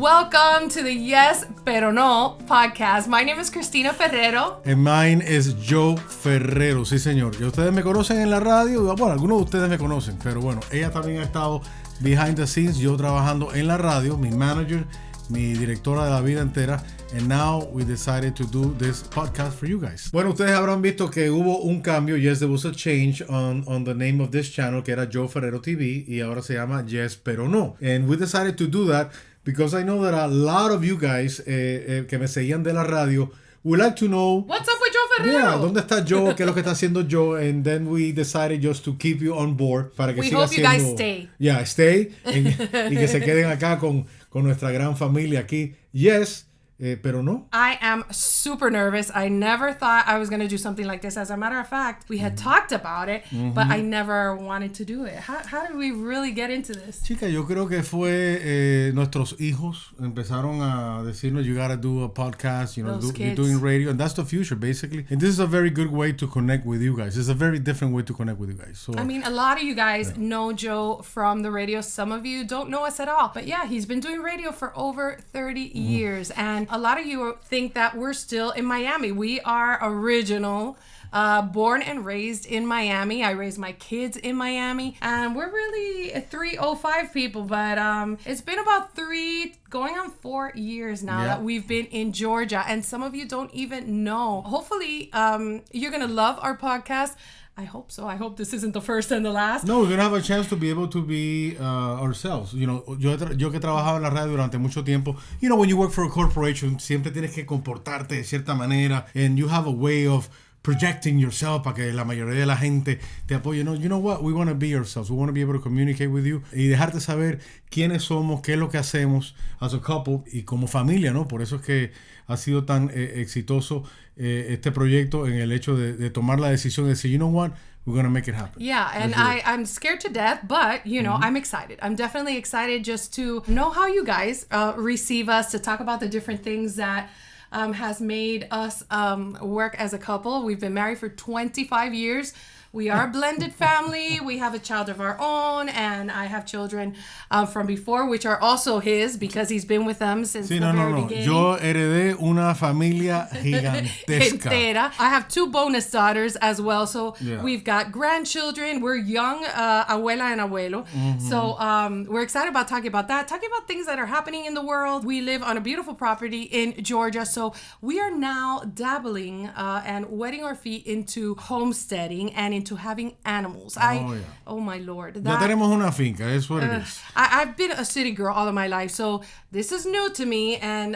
Welcome to the Yes Pero No podcast. My name is Cristina Ferrero. And mine is Joe Ferrero, sí señor. Y ustedes me conocen en la radio, bueno, algunos de ustedes me conocen, pero bueno, ella también ha estado behind the scenes, yo trabajando en la radio, mi manager, mi directora de la vida entera. And now we decided to do this podcast for you guys. Bueno, ustedes habrán visto que hubo un cambio. Yes, there was a change on the name of this channel, que era Joe Ferrero TV, y ahora se llama Yes Pero No. And we decided to do that because I know that a lot of you guys que me seguían de la radio would like to know What's up with Joe Ferrero? Yeah, ¿dónde está Joe? ¿Qué es lo que está haciendo Joe? And then we decided just to keep you on board para que We siga hope you guys siendo, stay. Yeah, stay. Y que se queden acá con nuestra gran familia aquí. Yes, pero no. I am super nervous. I never thought I was going to do something like this. As a matter of fact, we had talked about it, but I never wanted to do it. How did we really get into this? Chica, yo creo que fue nuestros hijos empezaron a decirnos, you gotta do a podcast, you know, you're doing radio, and that's the future, basically. And this is a very good way to connect with you guys. It's a very different way to connect with you guys. So, I mean, a lot of you guys know Joe from the radio. Some of you don't know us at all. But yeah, he's been doing radio for over 30 years. And a lot of you think that we're still in Miami. We are original. Born and raised in Miami. I raised my kids in Miami. And we're really 305 people. But it's been about going on 4 years now that we've been in Georgia. And some of you don't even know. Hopefully, you're going to love our podcast. I hope so. I hope this isn't the first and the last. No, we're going to have a chance to be able to be ourselves. You know, yo que he trabajado en la radio durante mucho tiempo, you know, when you work for a corporation, siempre tienes que comportarte de cierta manera, and you have a way of projecting yourself para que la mayoría de la gente te apoye. No, you know what? We want to be ourselves. We want to be able to communicate with you y dejarte saber quiénes somos, qué es lo que hacemos as a couple y como familia, ¿no? Por eso es que ha sido tan exitoso este proyecto en el hecho de tomar la decisión de decir, you know what? We're going to make it happen. Yeah, and I'm scared to death, but, you know, I'm excited. I'm definitely excited just to know how you guys receive us, to talk about the different things that has made us work as a couple. We've been married for 25 years. We are a blended family. We have a child of our own, and I have children from before, which are also his because he's been with them since the very beginning. Yo heredé una familia gigantesca. I have 2 bonus daughters as well, so we've got grandchildren. We're young, abuela and abuelo. So we're excited about talking about that, talking about things that are happening in the world. We live on a beautiful property in Georgia, so we are now dabbling and wetting our feet into homesteading and into having animals. Oh my Lord. Ya tenemos una finca, that's what it is. I've been a city girl all of my life, so this is new to me, and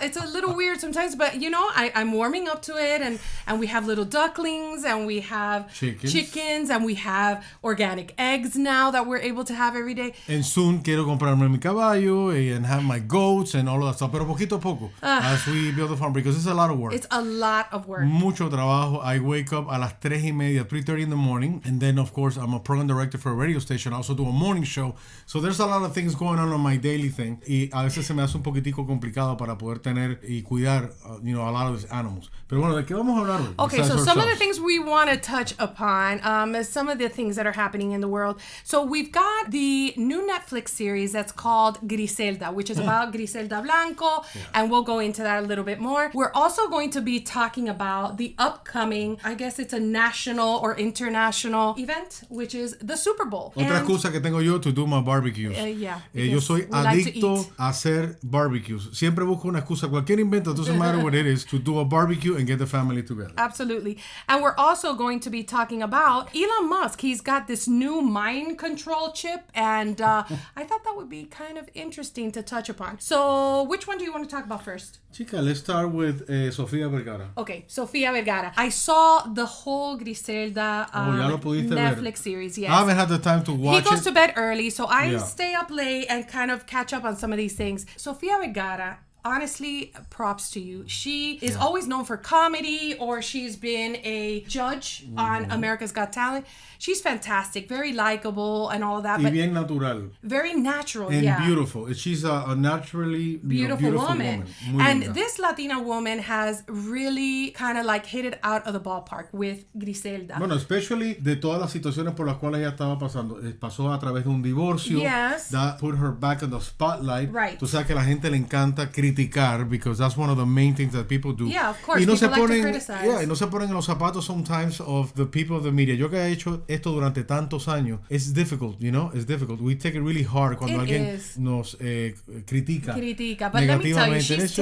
it's a little weird sometimes, but you know, I'm warming up to it, and we have little ducklings, and we have chickens, and we have organic eggs now that we're able to have every day. And soon quiero comprarme mi caballo and have my goats and all of that stuff, pero poquito a poco as we build the farm, because it's a lot of work. It's a lot of work. Mucho trabajo. I wake up a las 3:30, 3:30 in the morning, and then of course I'm a program director for a radio station. I also do a morning show, so there's a lot of things going on my daily thing, y a veces se me hace un poquitico complicado para poder tener y cuidar you know, a lot of these animals. Pero bueno, ¿de qué vamos a hablar hoy? Okay, so some of the things we want to touch upon is some of the things that are happening in the world. So we've got the new Netflix series that's called Griselda, which is about Griselda Blanco, and we'll go into that a little bit more. We're also going to be talking about the upcoming, I guess it's a national or international event, which is the Superbowl. Otra excusa que tengo yo to do my barbecues. Yo soy adicto a hacer barbecues. Siempre busco una excusa, cualquier invento, doesn't matter what it is, to do a barbecue and get the family together. Absolutely. And we're also going to be talking about Elon Musk. He's got this new mind control chip, and I thought that would be kind of interesting to touch upon. So which one do you want to talk about first? Chica, let's start with Sophia Vergara. Okay, Sophia Vergara. I saw the whole Griselda Netflix series. Yes. I haven't had the time to watch it. He goes to bed early, so I stay up late and kind of catch up on some of these things. Sophia Vergara honestly, props to you. She is always known for comedy, or she's been a judge on America's Got Talent. She's fantastic, very likable and all of that. Y bien natural. Very natural, and beautiful. She's a naturally beautiful woman. And this Latina woman has really kind of like hit it out of the ballpark with Griselda. Bueno, especially de todas las situaciones por las cuales ella estaba pasando. Pasó a través de un divorcio. Yes. That put her back on the spotlight. Right. Tú sabes que a la gente le encanta criticar, because that's one of the main things that people do. Yeah, of course. Y no people se ponen, like to criticize. Yeah, y no se ponen en los zapatos sometimes of the people of the media. Yo que he hecho esto durante tantos años, it's difficult, you know? It's difficult. We take it really hard cuando alguien nos critica. But let me tell you, she's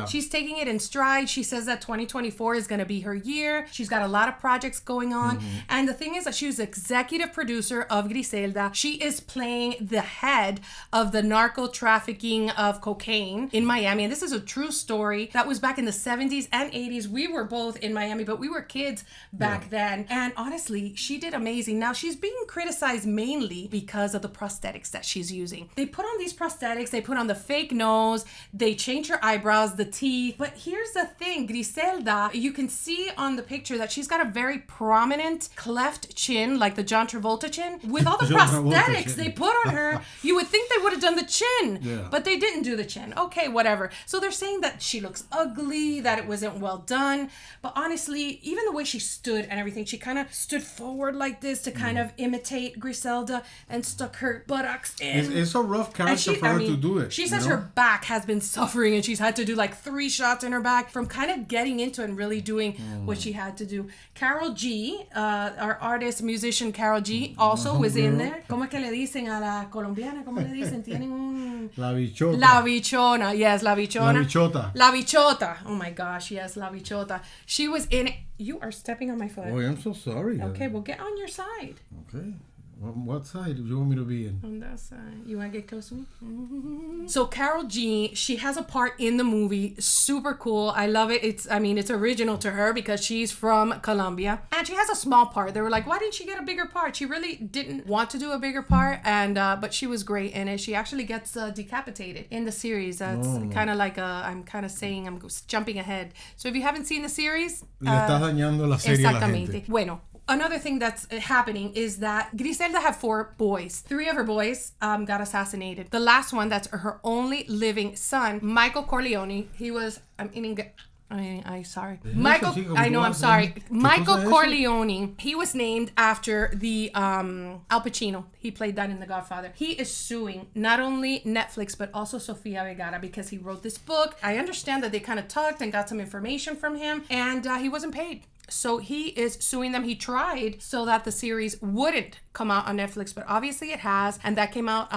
She's taking it in stride. She says that 2024 is going to be her year. She's got a lot of projects going on. And the thing is that she was executive producer of Griselda. She is playing the head of the narco trafficking of cocaine in Miami. And this is a true story. That was back in the 70s and 80s. We were both in Miami, but we were kids back then. And honestly, she did amazing. Now, she's being criticized mainly because of the prosthetics that she's using. They put on these prosthetics. They put on the fake nose. They change her eyebrows, the teeth. But here's the thing. Griselda, you can see on the picture that she's got a very prominent cleft chin, like the John Travolta chin. With all the prosthetics they put on her, you would think they would have done the chin. But they didn't do the chin. Okay, whatever. So they're saying that she looks ugly, that it wasn't well done. But honestly, even the way she stood and everything, she kind of stood forward like this to kind of imitate Griselda and stuck her buttocks in. It's a rough character for her to do it. She says her back has been suffering, and she's had to do like 3 shots in her back from kind of getting into it and really doing what she had to do. Carol G, our artist, musician Carol G, also was in there. ¿Cómo es que le dicen a la colombiana? ¿Cómo le dicen? Tienen un... La bichota. La bichona. Yes, la bichona. La bichota. La bichota. Oh my gosh, yes, la bichota. She was in... You are stepping on my foot. Oh, I'm so sorry. Okay, well, get on your side. Okay. What side do you want me to be in? On that side. You want to get close to me? Mm-hmm. So Carol G, she has a part in the movie. Super cool. I love it. It's original to her because she's from Colombia. And she has a small part. They were like, why didn't she get a bigger part? She really didn't want to do a bigger part. And but she was great in it. She actually gets decapitated in the series. That's kind of like I'm kind of saying I'm jumping ahead. So if you haven't seen the series... Le estás dañando la serie a la gente. Bueno. Another thing that's happening is that Griselda had 4 boys. 3 of her boys got assassinated. The last one, that's her only living son, Michael Corleone. He was, I'm sorry. I'm sorry. Michael Corleone, he was named after the Al Pacino. He played that in The Godfather. He is suing not only Netflix, but also Sophia Vergara because he wrote this book. I understand that they kind of talked and got some information from him, and he wasn't paid. So he is suing them. He tried so that the series wouldn't come out on Netflix, but obviously it has. And that came out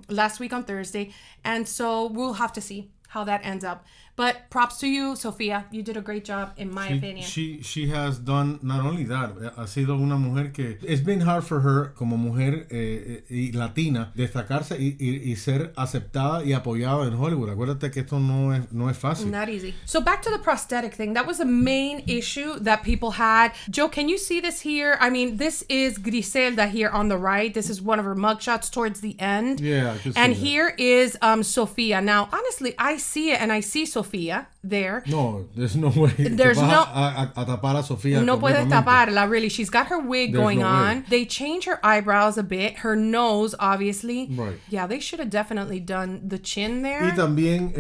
last week on Thursday. And so we'll have to see how that ends up. But props to you, Sophia. You did a great job, in my opinion. She has done not only that. Ha sido una mujer que... It's been hard for her como mujer y latina destacarse y ser aceptada y apoyada en Hollywood. Acuérdate que esto no es fácil. Not easy. So back to the prosthetic thing. That was the main issue that people had. Joe, can you see this here? I mean, this is Griselda here on the right. This is one of her mugshots towards the end. Yeah, I can see and that. Here is Sophia. Now, honestly, I see it, and I see Sophia there. No, there's no way. There's no... A tapar a Sofía. No puedes taparla, really. She's got her wig going on. Way. They change her eyebrows a bit. Her nose, obviously. Right. Yeah, they should have definitely done the chin there. Y también,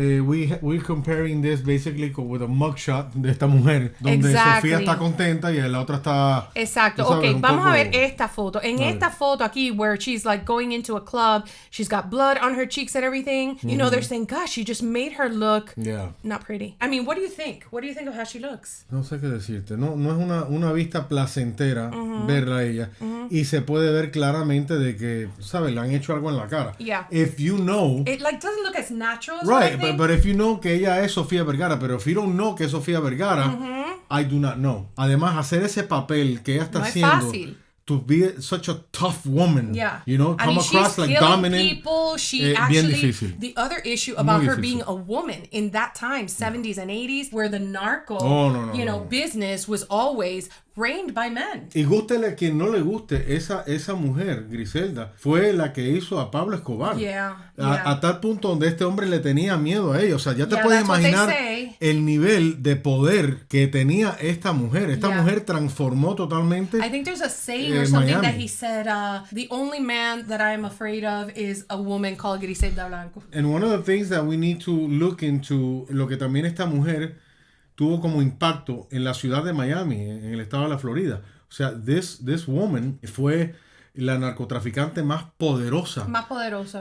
we're comparing this basically with a mugshot de esta mujer. Donde Sofía está contenta y la otra está... Exacto. Ok, vamos a ver esta foto. En esta foto aquí, where she's like going into a club, she's got blood on her cheeks and everything. You know, they're saying, gosh, you just made her look not pretty. I mean, what do you think? What do you think of how she looks? No sé qué decirte. No es una vista placentera verla a ella. Y se puede ver claramente de que, ¿sabes? Le han hecho algo en la cara. Yeah. If you know... It like doesn't look as natural as right, but if you know que ella es Sofía Vergara, pero if you don't know que es Sofía Vergara, I do not know. Además, hacer ese papel que ella está haciendo... Fácil. To be such a tough woman, you know, come across like dominant. People. She actually, the other issue about her being a woman in that time, 70s and 80s, where the narco, business was always reigned by men. Y gústele a quien no le guste, esa mujer, Griselda, fue la que hizo a Pablo Escobar. A tal punto donde este hombre le tenía miedo a ella. O sea, ya te puedes imaginar el nivel de poder que tenía esta mujer. Esta mujer transformó totalmente I think there's a saying or something Miami. That he said, the only man that I am afraid of is a woman called Griselda Blanco. And one of the things that we need to look into, lo que también esta mujer tuvo como impacto en la ciudad de Miami, en el estado de la Florida. O sea, this woman fue la narcotraficante más poderosa.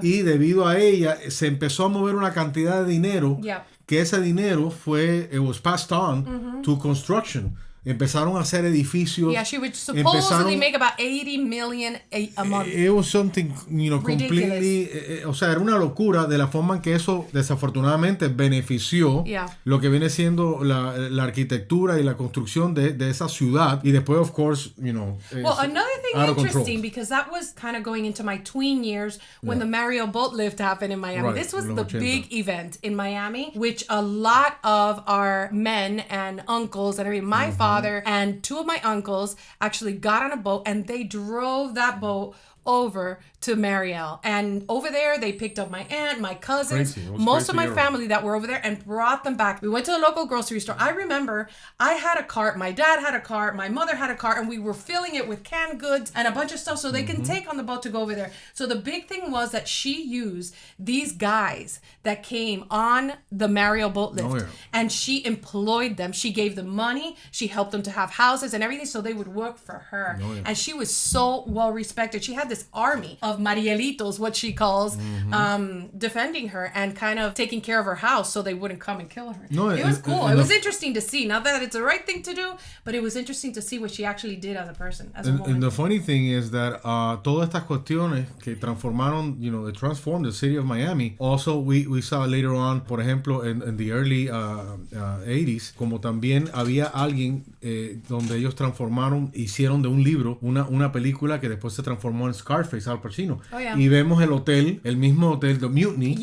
Y debido a ella se empezó a mover una cantidad de dinero que ese dinero fue, it was passed on to construction. Empezaron a hacer edificios. Yeah, she would supposedly make about $80 million a month. It was something, completely, o sea, era una locura de la forma en que eso desafortunadamente benefició lo que viene siendo la arquitectura y la construcción de esa ciudad. Y después, of course, well, another thing interesting, because that was kind of going into my tween years when the Mario boat lift happened in Miami. Right, this was the big event in Miami, which a lot of our men and uncles and everything, my father and two of my uncles actually got on a boat and they drove that boat over to Mariel. And over there, they picked up my aunt, my cousins, most of my family that were over there and brought them back. We went to the local grocery store. I remember I had a cart, my dad had a cart, my mother had a cart, and we were filling it with canned goods and a bunch of stuff so they can take on the boat to go over there. So the big thing was that she used these guys that came on the Mariel boat lift and she employed them. She gave them money. She helped them to have houses and everything so they would work for her. And she was so well respected. She had this army of Marielitos, what she calls, defending her and kind of taking care of her house so they wouldn't come and kill her. It was cool. It was interesting to see. Not that it's the right thing to do, but it was interesting to see what she actually did as a person, as a woman. And the funny thing is that todas estas cuestiones que transformaron, they transformed the city of Miami. Also, we saw later on, por ejemplo, in the early 80s, como también había alguien donde ellos hicieron de un libro una película que después se transformó en Scarface, Al Pacino. Y vemos el mismo hotel, The Mutiny,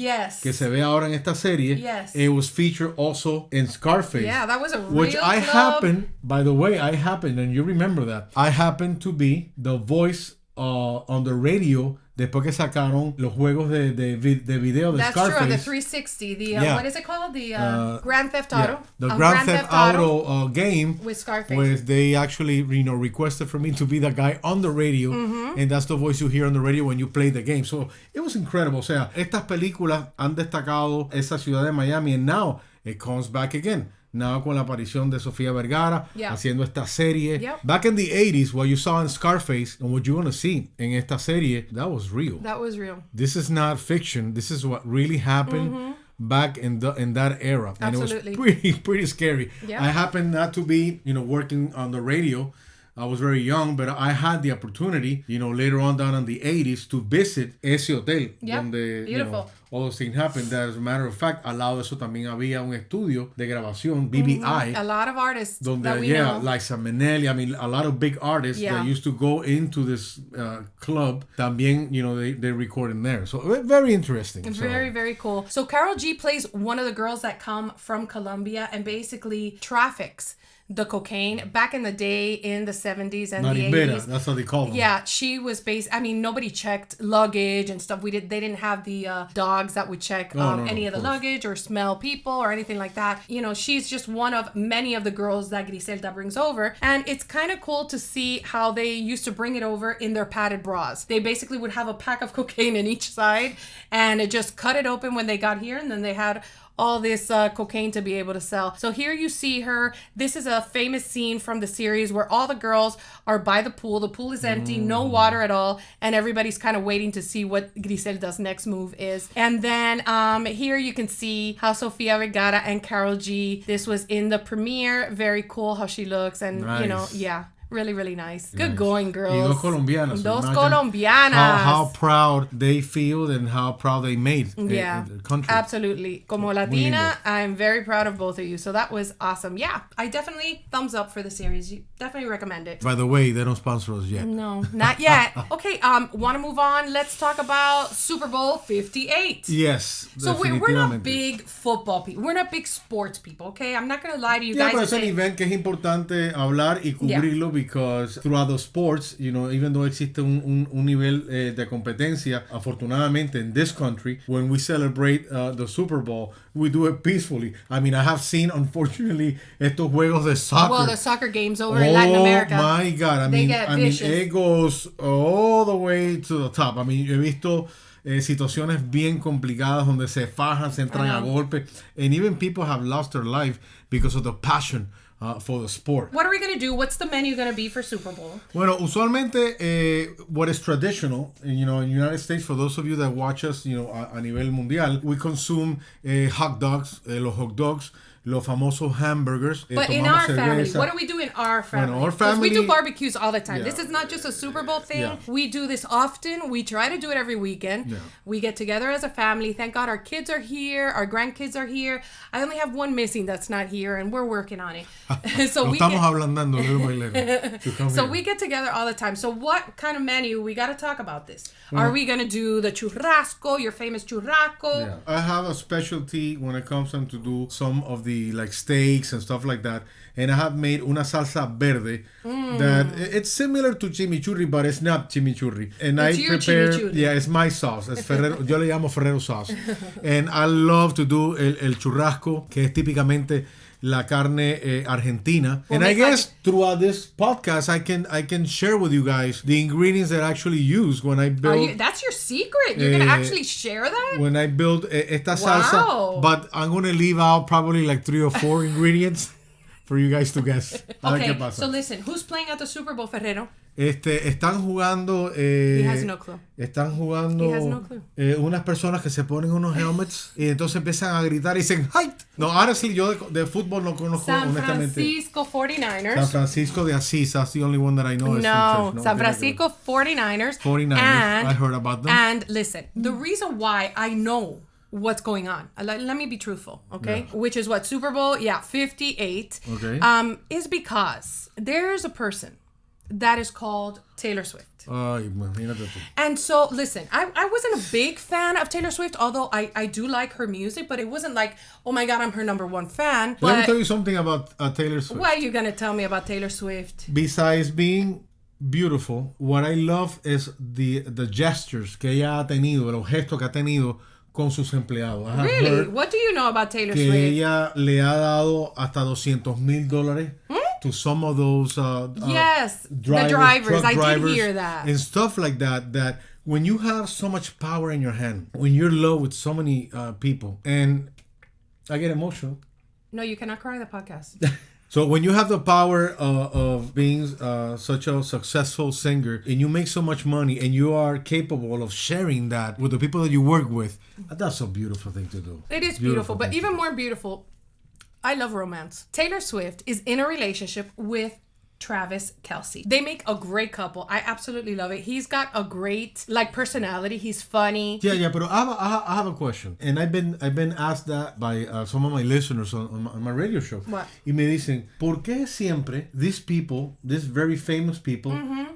que se ve ahora en esta serie. It was featured also in Scarface. Yeah, that was a real which I happened, by the way, and you remember that, I happened to be the voice on the radio después que sacaron los juegos de video de Scarface. That's true, the 360, what is it called? The Grand Theft Auto. The Grand Theft Auto game with Scarface. Where they actually, requested for me to be the guy on the radio, and that's the voice you hear on the radio when you play the game. So it was incredible. O sea, estas películas han destacado esa ciudad de Miami, and now it comes back again. Now con la aparición de Sophia Vergara haciendo esta serie. Back in the 80s, what you saw in Scarface and what you're going to see in esta serie, that was real. That was real. This is not fiction. This is what really happened back in that era. And Absolutely. it was pretty scary. I happened not to be, working on the radio. I was very young, but I had the opportunity, later on down in the 80s to visit ese hotel. Donde, beautiful. All those things happened. As a matter of fact, al lado de eso también había un estudio de grabación, BBI. A lot of artists donde, that we know. Liza Minnelli, a lot of big artists that used to go into this club, también, they record in there. So, very interesting. Very, very cool. So, Karol G plays one of the girls that come from Colombia and basically traffics the cocaine back in the day in the 70s and the 80s. That's what they call them. Yeah, she was nobody checked luggage and stuff. They didn't have the dogs that would check any of the luggage or smell people or anything like that. She's just one of many of the girls that Griselda brings over. And it's kind of cool to see how they used to bring it over in their padded bras. They basically would have a pack of cocaine in each side and it just cut it open when they got here, and then they had all this cocaine to be able to sell. So here you see her. This is a famous scene from the series where all the girls are by the pool. The pool is empty, no water at all, and everybody's kind of waiting to see what Griselda's next move is. And then here you can see how Sophia Vergara and Karol G, this was in the premiere. Very cool how she looks, and nice. Really, really nice. Good going, girls. Y dos colombianas. Dos colombianas. How proud they feel and how proud they made the country. Absolutely. Como Latina, I'm very proud of both of you. So that was awesome. Yeah, I definitely thumbs up for the series. You definitely recommend it. By the way, they don't sponsor us yet. No, not yet. Okay, want to move on? Let's talk about Super Bowl 58. Yes. So we're not big football people. We're not big sports people, okay? I'm not going to lie to you guys. Pero es un event que es importante hablar y cubrirlo because throughout the sports, even though existe un nivel de competencia, afortunadamente in this country, when we celebrate the Super Bowl, we do it peacefully. I mean, I have seen, unfortunately, estos juegos de soccer. Well, the soccer games over in Latin America. Oh my God. I mean, it goes all the way to the top. I mean, he visto situaciones bien complicadas donde se fajan, se entran a golpe, and even people have lost their life because of the passion for the sport. What are we going to do? What's the menu going to be for Super Bowl? Bueno, usualmente what is traditional, in United States, for those of you that watch us, a nivel mundial, we consume hot dogs, los hot dogs, los famosos hamburgers. But in our family, what do we do in our family? Bueno, our family, we do barbecues all the time. Yeah. This is not just a Super Bowl thing. Yeah. We do this often. We try to do it every weekend. Yeah. We get together as a family. Thank God our kids are here. Our grandkids are here. I only have one missing that's not here, and we're working on it. So we get together all the time. So what kind of menu? We got to talk about this. Are we going to do the churrasco, your famous churrasco? Yeah. I have a specialty when it comes to do some of the steaks and stuff like that, and I have made una salsa verde that it's similar to chimichurri, but it's not chimichurri. And it's I your prepare, chimichurri. Yeah, it's my sauce. It's Ferrero, yo le llamo Ferrero sauce, and I love to do el churrasco, que es típicamente la carne argentina. And I guess throughout this podcast, I can share with you guys the ingredients that I actually use when I build. That's your secret? You're going to actually share that? When I build esta salsa, but I'm going to leave out probably like 3 or 4 ingredients for you guys to guess. Okay, so listen, who's playing at the Super Bowl, Ferrero? Están jugando. He has no clue. Están jugando. He has no clue. Unas personas que se ponen unos helmets y entonces empiezan a gritar y dicen ¡Height! No, honestly, yo de fútbol no conozco honestamente. San Francisco 49ers. San Francisco de Asís. That's the only one that I know. No, San Francisco 49ers. 49ers. I heard about them. And listen, the reason why I know what's going on, let me be truthful, okay? Yeah. Which is what, Super Bowl, 58. Okay. Is because there's a person that is called Taylor Swift. And so, listen, I wasn't a big fan of Taylor Swift, although I do like her music, but it wasn't like, oh my God, I'm her number one fan. Let me tell you something about Taylor Swift. What are you going to tell me about Taylor Swift? Besides being beautiful, what I love is the gestures que ella ha tenido, los gestos que ha tenido con sus empleados. Really? What do you know about Taylor que Swift? Ella le ha dado hasta $200,000 to some of those yes, the drivers. I did hear that. And stuff like that, that when you have so much power in your hand, when you're low with so many people, and I get emotional. No, you cannot cry on the podcast. So when you have the power of being such a successful singer and you make so much money and you are capable of sharing that with the people that you work with, that's a beautiful thing to do. It is beautiful, but even more beautiful, I love romance. Taylor Swift is in a relationship with Travis Kelce. They make a great couple. I absolutely love it. He's got a great personality. He's funny. Yeah. But I have a question, and I've been asked that by some of my listeners on my radio show. What? Y me dicen, ¿por qué siempre these very famous people,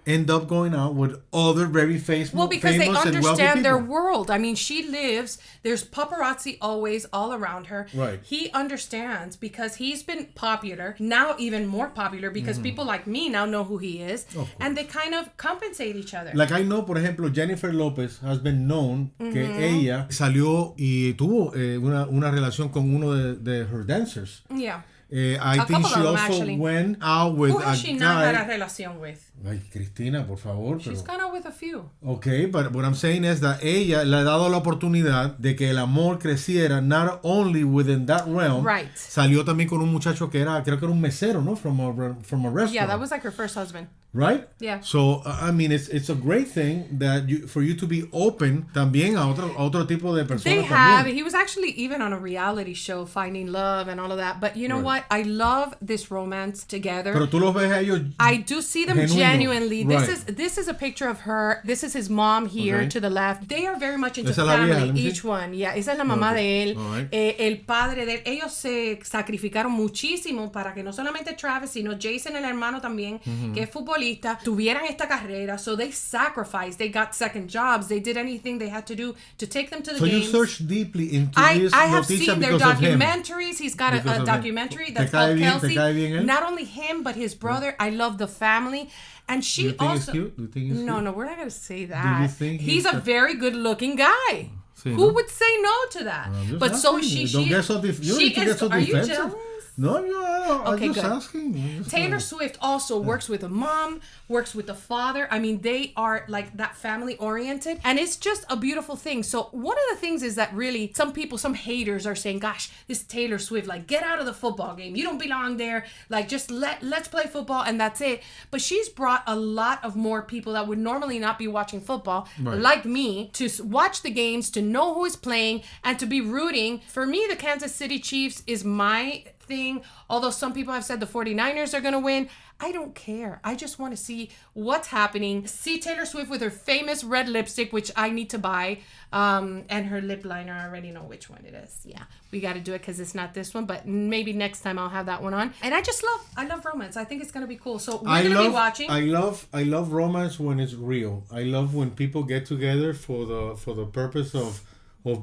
end up going out with other very famous? Well, because they understand their world. I mean, there's paparazzi always all around her. Right. He understands because he's been popular, now even more popular because people like me now know who he is, and they kind of compensate each other. Like I know, por ejemplo, Jennifer Lopez has been known que ella salió y tuvo una relación con uno de her dancers. Yeah. I think she also went out with a guy. Who has she not had a relación with? Ay, Cristina, por favor. She's gone out with a few. Okay, but what I'm saying is that ella le ha dado la oportunidad de que el amor creciera not only within that realm. Right. Salió también con un muchacho que creo que era un mesero, ¿no? From a restaurant. Yeah, that was like her first husband. Right? Yeah. So, I mean, it's a great thing that for you to be open también a otro tipo de personas. They have. He was actually even on a reality show, Finding Love and all of that. But you know what? I love this romance together. Pero tú los ves a ellos. I do see them genuinely. Right. This is a picture of her. This is his mom here to the left. They are very much into family, each one. Yeah, esa es la mamá de él. Right. El padre de él. Ellos se sacrificaron muchísimo para que no solamente Travis, sino Jason, el hermano también, que es futbolista, tuvieran esta carrera. So they sacrificed. They got second jobs. They did anything they had to do to take them to the games. So you search deeply into this. I have seen their documentaries. He's got a documentary that's called Kelce. ¿Te cae bien él? Not only him, but his brother. I love the family. And she Do you think also... he's cute? Do you think he's cute? No, we're not going to say that. Do you think he's a very good-looking guy. Sí, Who no? would say no to that? But so she... Don't get so defensive. Are you jealous? No, I'm Okay, just good. asking. Taylor Swift also works with a mom, works with a father. I mean, they are like that family oriented, and it's just a beautiful thing. So one of the things is that really some haters are saying, gosh, this Taylor Swift, like, get out of the football game. You don't belong there. Like, just let's play football and that's it. But she's brought a lot of more people that would normally not be watching football, like me, to watch the games, to know who is playing, and to be rooting. For me, the Kansas City Chiefs is my thing. Although some people have said the 49ers are going to win, I don't care. I just want to see what's happening. See Taylor Swift with her famous red lipstick, which I need to buy, and her lip liner. I already know which one it is. Yeah, we got to do it because it's not this one, but maybe next time I'll have that one on. And I love romance. I think it's going to be cool. So we're going to be watching. I love romance when it's real. I love when people get together for the purpose of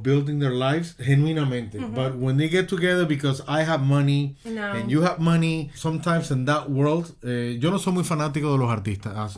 building their lives genuinamente. Mm-hmm. But when they get together because I have money and you have money, sometimes in that world, yo no soy muy fanático de los artistas,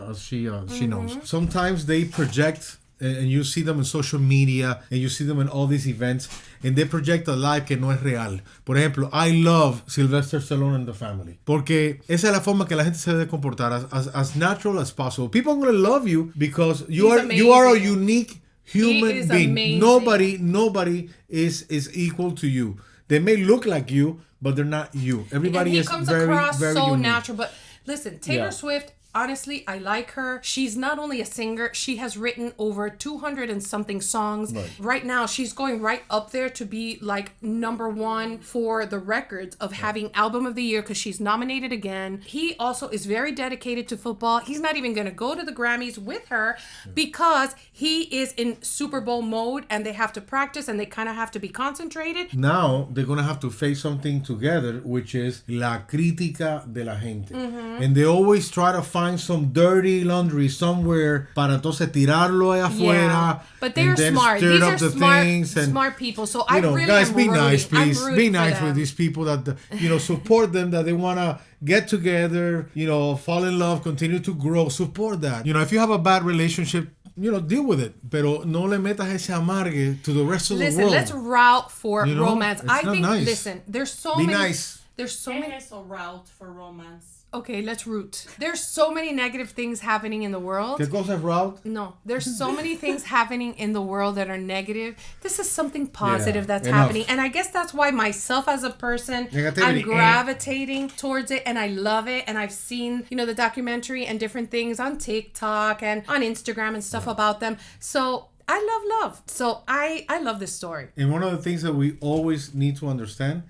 as she knows. Sometimes they project, and you see them in social media, and you see them in all these events, and they project a life que no es real. Por ejemplo, I love Sylvester Stallone and the family, porque esa es la forma que la gente se debe comportar, as natural as possible. People are going to love you because you are a unique human being. Amazing. Nobody is equal to you. They may look like you, but they're not you. Everybody is very, very unique. He comes across so natural. But listen, Taylor Swift, honestly, I like her. She's not only a singer, she has written over 200 and something songs. Right now, she's going right up there to be like number one for the records of having album of the year because she's nominated again. He also is very dedicated to football. He's not even going to go to the Grammys with her because he is in Super Bowl mode and they have to practice and they kind of have to be concentrated. Now, they're going to have to face something together, which is la crítica de la gente. Mm-hmm. And they always try to find some dirty laundry somewhere para entonces tirarlo allá afuera. But they're smart. These are smart people. So I really guys, am be nice, please. Be nice with these people that support them, that they want to get together, fall in love, continue to grow. Support that. If you have a bad relationship, deal with it. Pero no le metas ese amargue to the rest of the world. Listen, let's route for romance. I think, nice. Listen, there's so many. Be nice. There's so many. There's a route for romance. Okay, let's root. There's so many negative things happening in the world. ¿Qué cosa es route? No, there's so many things happening in the world that are negative. This is something positive that's happening. And I guess that's why myself as a person, I'm gravitating towards it and I love it. And I've seen, the documentary and different things on TikTok and on Instagram and stuff about them. So I love. So I love this story. And one of the things that we always need to understand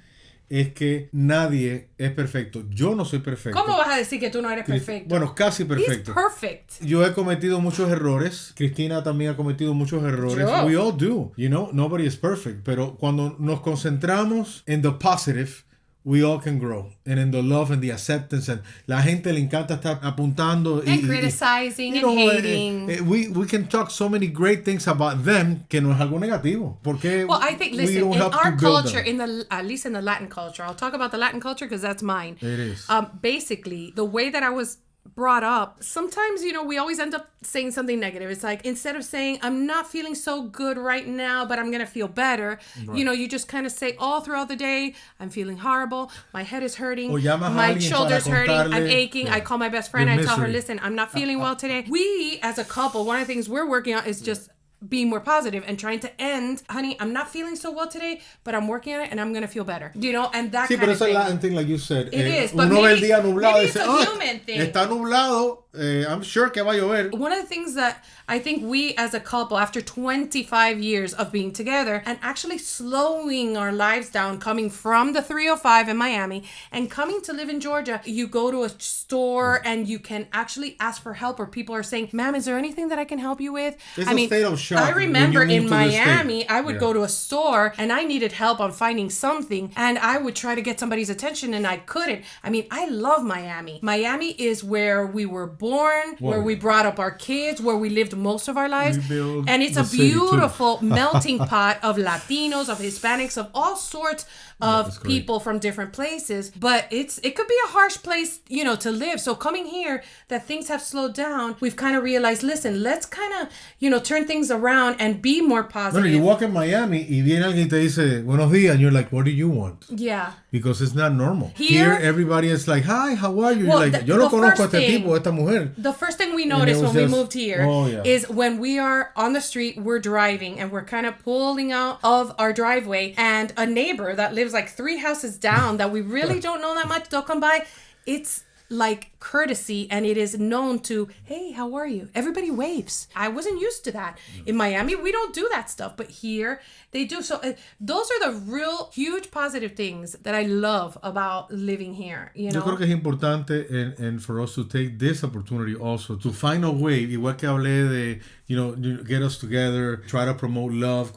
es que nadie es perfecto. Yo no soy perfecto. ¿Cómo vas a decir que tú no eres perfecto? Bueno, casi perfecto. He's perfect. Yo he cometido muchos errores. Cristina también ha cometido muchos errores. Joe. We all do. Nobody is perfect. Pero cuando nos concentramos en the positive, we all can grow. And in the love and the acceptance. And la gente le encanta estar apuntando. And criticizing and hating. We can talk so many great things about them que no es algo negativo. Porque I think, listen, in our culture, at least in the Latin culture, I'll talk about the Latin culture because that's mine. It is. Basically, the way that I was brought up, sometimes, we always end up saying something negative. It's like, instead of saying, I'm not feeling so good right now, but I'm going to feel better, right. You just kind of say all throughout the day, I'm feeling horrible, my head is hurting, my shoulder's hurting, I'm aching. I call my best friend, I tell her, listen, I'm not feeling well today. We, as a couple, one of the things we're working on is just being more positive and trying to end, honey, I'm not feeling so well today, but I'm working on it and I'm going to feel better. And that kind of thing. Sí, pero it's a Latin thing, like you said. It is, but uno ve el día nublado maybe it's a human thing. Está nublado, I'm sure que va a llover. One of the things that I think we as a couple, after 25 years of being together and actually slowing our lives down, coming from the 305 in Miami and coming to live in Georgia, you go to a store and you can actually ask for help, or people are saying, ma'am, is there anything that I can help you with? It's a state of shock. I remember in Miami, I would go to a store and I needed help on finding something and I would try to get somebody's attention and I couldn't. I love Miami. Miami is where we were born. born, where we brought up our kids, where we lived most of our lives. And it's a beautiful melting pot of Latinos, of Hispanics, of all sorts of people from different places. But it could be a harsh place, to live. So coming here, that things have slowed down, we've kind of realized, listen, let's kind of, turn things around and be more positive. No, you walk in Miami y viene alguien y te dice, buenos días, and you're like, what do you want? Yeah. Because it's not normal. Here everybody is like, hi, how are you? Well, you're like, yo no conozco a este tipo, esta mujer. The first thing we noticed when we moved here is when we are on the street, we're driving and we're kind of pulling out of our driveway, and a neighbor that lives like 3 houses down that we really don't know that much, they'll come by. It's like courtesy, and it is known to, hey, how are you? Everybody waves. I wasn't used to that. In Miami, we don't do that stuff, but here they do. So those are the real huge positive things that I love about living here. Yo creo que es importante and for us to take this opportunity also to find a way, igual que hablé de, get us together, try to promote love,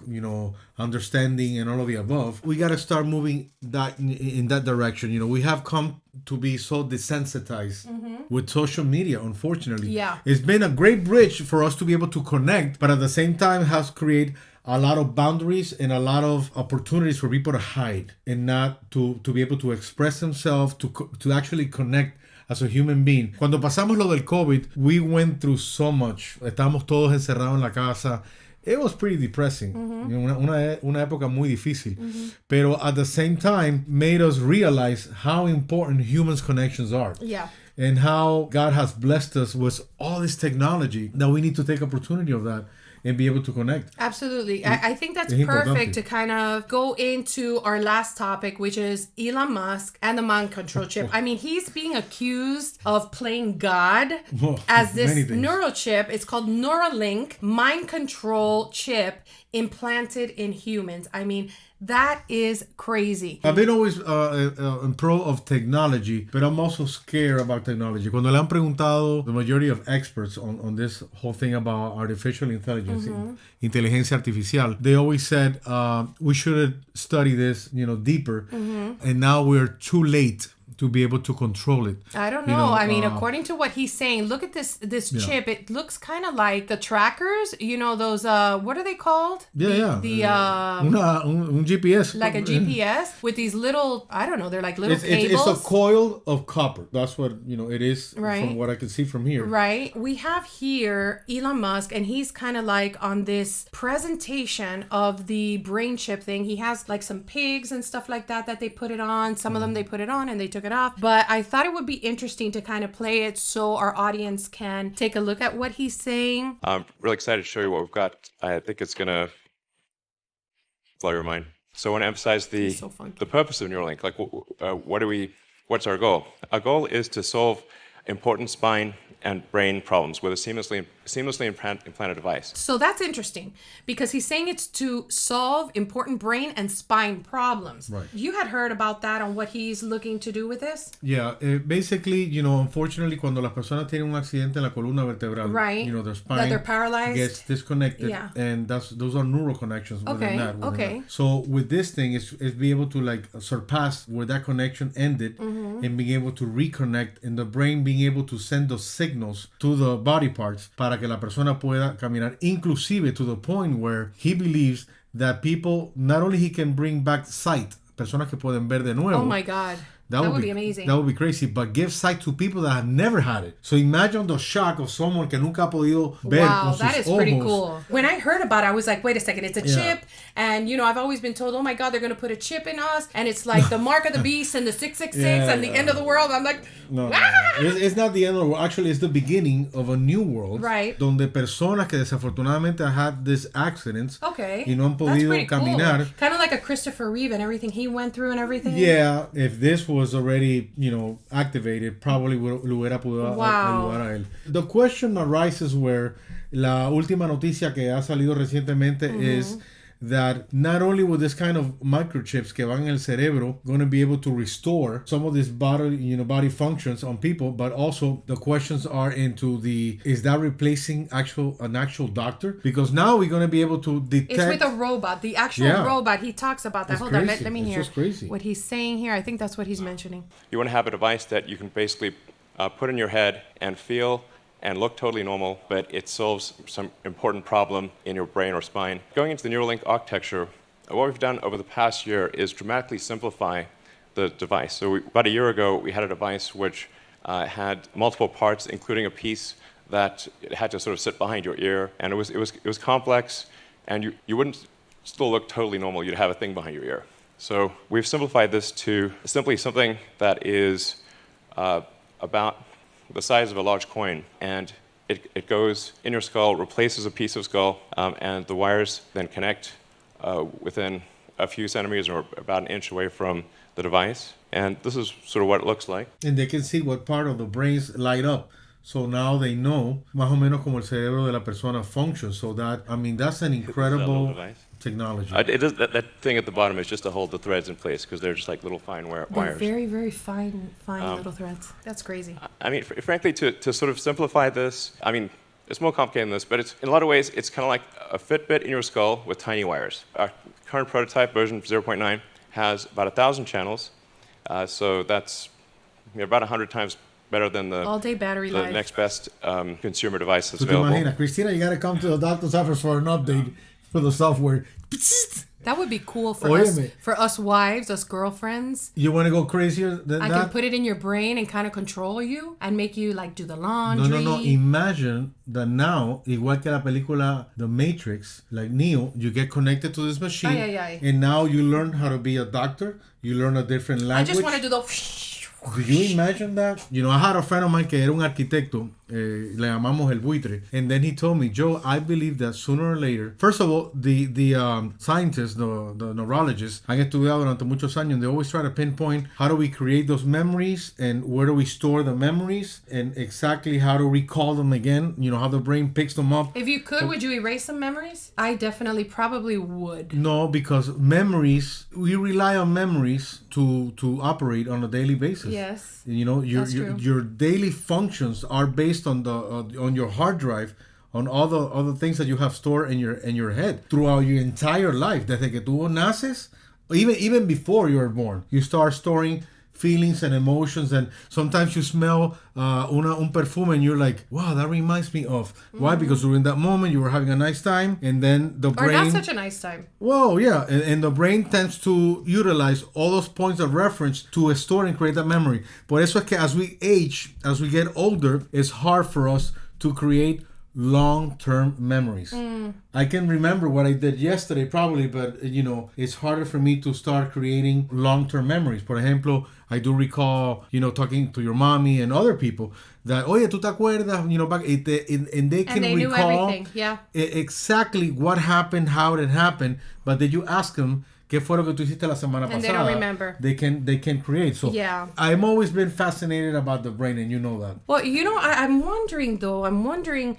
understanding and all of the above. We got to start moving in that direction. We have come to be so desensitized with social media, unfortunately. Yeah. It's been a great bridge for us to be able to connect, but at the same time has created a lot of boundaries and a lot of opportunities for people to hide and not to be able to express themselves, to actually connect as a human being. Cuando pasamos lo del COVID, we went through so much. Estábamos todos encerrados en la casa. It was pretty depressing. Una época muy difícil. Pero at the same time, made us realize how important humans' connections are. Yeah. And how God has blessed us with all this technology that we need to take opportunity of that and be able to connect. Absolutely. I think that's perfect to kind of go into our last topic, which is Elon Musk and the mind control chip. I mean, he's being accused of playing God as this neurochip. It's called Neuralink mind control chip implanted in humans. I mean, that is crazy. I've been always in pro of technology, but I'm also scared about technology. Cuando le han preguntado the majority of experts on this whole thing about artificial intelligence, inteligencia artificial, they always said we should study this, deeper, and now we're too late to be able to control it. I don't know. I mean, according to what he's saying, look at this chip. It looks kind of like the trackers. Those what are they called? Un GPS. Like a GPS with these little, I don't know, they're like little cables. It's a coil of copper. That's what, it is from what I can see from here. Right. We have here Elon Musk, and he's kind of like on this presentation of the brain chip thing. He has like some pigs and stuff like that they put it on. Some of them they put it on and they took it off. But I thought it would be interesting to kind of play it so our audience can take a look at what he's saying. I'm really excited to show you what we've got. I think it's going to blow your mind. So I want to emphasize the purpose of Neuralink. Like, what's our goal? Our goal is to solve important spine and brain problems with a seamlessly implanted device. So that's interesting because he's saying it's to solve important brain and spine problems. Right. You had heard about that on what he's looking to do with this? Yeah, basically, unfortunately, cuando las personas tienen un accidente en la columna vertebral, right. Their spine that they're paralyzed gets disconnected, and those are neural connections within that. Okay. So with this thing, it's be able to surpass where that connection ended and being able to reconnect in the brain, being able to send those signals to the body parts para que la persona pueda caminar, inclusive to the point where he believes that people, not only he can bring back sight, personas que pueden ver de nuevo. Oh my God. That would be amazing. That would be crazy, but give sight to people that have never had it. So imagine the shock of someone que nunca ha podido ver con sus ojos. Wow, that is pretty cool. When I heard about it, I was like, wait a second, it's a chip. And, I've always been told, oh my God, they're going to put a chip in us. And it's like the mark of the beast and the 666 and the end of the world. I'm like, no. It's not the end of the world. Actually, it's the beginning of a new world. Right. Donde personas que desafortunadamente had these accidents. Okay. Y no han podido caminar. Cool. Kind of like a Christopher Reeve and everything he went through and everything. Yeah. If this was already, activated, probably lo hubiera podido ayudar a él. The question arises where la última noticia que ha salido recientemente is that not only with this kind of microchips que van en el cerebro going to be able to restore some of these body functions on people, but also the questions are into is that replacing an actual doctor? Because now we're going to be able to detect. It's with a robot, the actual robot. He talks about that. Hold on, let me hear what he's saying here. I think that's what he's mentioning. You want to have a device that you can basically put in your head and feel and look totally normal, but it solves some important problem in your brain or spine. Going into the Neuralink architecture, what we've done over the past year is dramatically simplify the device. So about a year ago, we had a device which had multiple parts, including a piece that it had to sort of sit behind your ear, and it was complex, and you wouldn't still look totally normal. You'd have a thing behind your ear. So we've simplified this to simply something that is about the size of a large coin, and it goes in your skull, replaces a piece of skull, and the wires then connect within a few centimeters or about an inch away from the device. And this is sort of what it looks like. And they can see what part of the brains light up. So now they know más o menos como el cerebro de la persona functions. So that, I mean, that's an incredible technology. That thing at the bottom is just to hold the threads in place because they're just like little fine wires. They're very, very fine little threads. That's crazy. I mean, frankly, to sort of simplify this, I mean, it's more complicated than this, but it's, in a lot of ways, it's kind of like a Fitbit in your skull with tiny wires. Our current prototype, version 0.9, has about 1,000 channels. So that's about 100 times better than the all-day battery life. Next best consumer device that's so available. Imagina, Cristina, you got to come to the doctor's office for an update for the software. That would be cool for us wives, us girlfriends. You want to go crazier than that? I can put it in your brain and kind of control you and make you like do the laundry. No. Imagine that now, igual que la película The Matrix, like Neo, you get connected to this machine. And now you learn how to be a doctor. You learn a different language. I just want to do the... Do you imagine that? You know, I had a friend of mine que era un arquitecto, le llamamos el buitre, and then he told me, Joe, I believe that sooner or later, first of all, the scientists, the neurologists, han estudiado durante muchos años, and they always try to pinpoint how do we create those memories and where do we store the memories and exactly how to recall them again, you know, how the brain picks them up. If you could, would you erase some memories? I definitely probably would. No, because memories, we rely on memories to operate on a daily basis. Yes. You know, your daily functions are based on the on your hard drive, on all the things that you have stored in your head throughout your entire life. Desde que tú naces, even before you were born, you start storing feelings and emotions, and sometimes you smell un perfume and you're like, wow, that reminds me of. Why? Because during that moment you were having a nice time, and then the brain... Or not such a nice time. Well, yeah, and the brain tends to utilize all those points of reference to store and create that memory. Por eso es que as we age, as we get older, it's hard for us to create long-term memories. I can remember what I did yesterday probably, but you know, it's harder for me to start creating long-term memories. Por ejemplo, I do recall, you know, talking to your mommy and other people that, oye, ¿tú te acuerdas? You know, back, and they can recall exactly what happened, how it happened, but then you ask them, ¿qué fue lo que tú hiciste la semana pasada? And they don't remember. They can create. So yeah. I've always been fascinated about the brain, and you know that. Well, you know, I'm wondering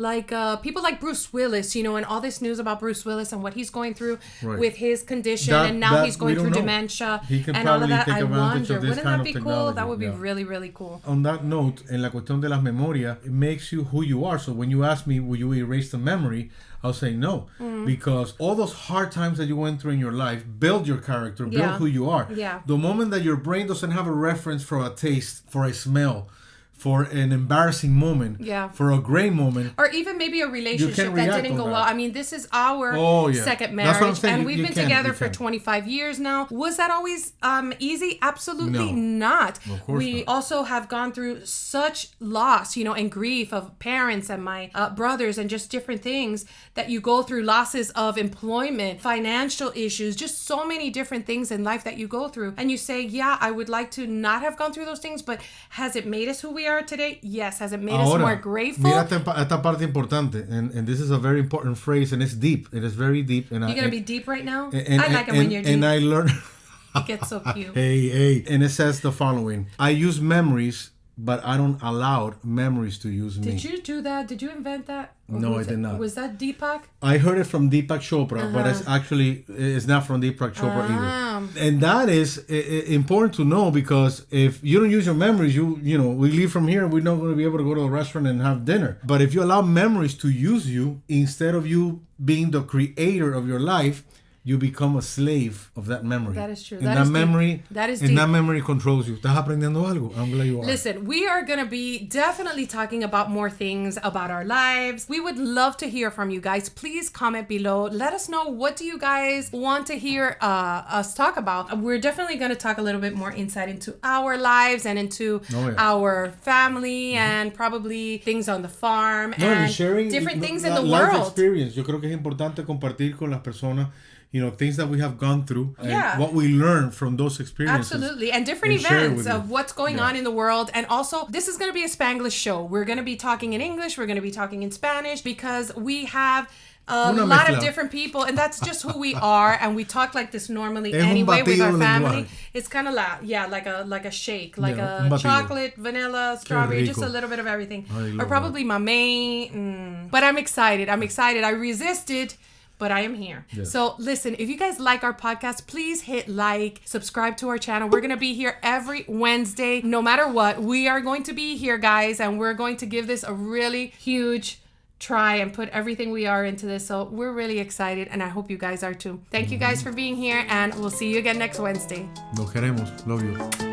like people like Bruce Willis, you know, and all this news about Bruce Willis and what he's going through with his condition, and now he's going through dementia and all of that. I wonder, wouldn't that be cool? That would be really, really cool. On that note, en la cuestión de las memorias, it makes you who you are. So when you ask me, will you erase the memory? I'll say no, because all those hard times that you went through in your life build your character, build who you are. Yeah. The moment that your brain doesn't have a reference for a taste, for a smell, for an embarrassing moment, for a great moment, or even maybe a relationship that didn't go well. I mean, this is our second marriage, and we've been together for 25 years now. Was that always easy? Absolutely not. Of course we also have gone through such loss, you know, and grief of parents and my brothers, and just different things that you go through, losses of employment, financial issues, just so many different things in life that you go through. And you say, yeah, I would like to not have gone through those things, but has it made us who we are today? Yes. Has it made us more grateful? Mira esta parte importante, and this is a very important phrase, and it's deep. It is very deep. And you're going to be deep right now? I like it when you're deep. And I learned... It gets so cute. Hey. And it says the following. I use memories, but I don't allow memories to use me. Did you do that? Did you invent that? No, I did not. Was that Deepak? I heard it from Deepak Chopra, but it's not from Deepak Chopra either. And that is important to know, because if you don't use your memories, you know, we leave from here, we're not going to be able to go to a restaurant and have dinner. But if you allow memories to use you, instead of you being the creator of your life, you become a slave of that memory. That is true. And that that is memory, deep. That is and deep. that memory controls you. ¿Estás aprendiendo algo? I'm glad you are. Listen, we are going to be definitely talking about more things about our lives. We would love to hear from you guys. Please comment below. Let us know, what do you guys want to hear us talk about? We're definitely going to talk a little bit more insight into our lives and into our family and probably things on the farm and sharing different things in the life world. Experience. Yo creo que es importante compartir con las personas, things that we have gone through and what we learned from those experiences. Absolutely. And different events of what's going on in the world. And also, this is going to be a Spanglish show. We're going to be talking in English. We're going to be talking in Spanish because we have a lot of different people, and that's just who we are, and we talk like this normally anyway with our family. It's kind of like a shake, like a chocolate, vanilla, strawberry, just a little bit of everything. Or probably mamey. But I'm excited. I resisted, but I am here. Yes. So listen, if you guys like our podcast, please hit like, subscribe to our channel. We're going to be here every Wednesday. No matter what, we are going to be here, guys, and we're going to give this a really huge try and put everything we are into this. So we're really excited, and I hope you guys are too. Thank you guys for being here, and we'll see you again next Wednesday. Los queremos. Love you.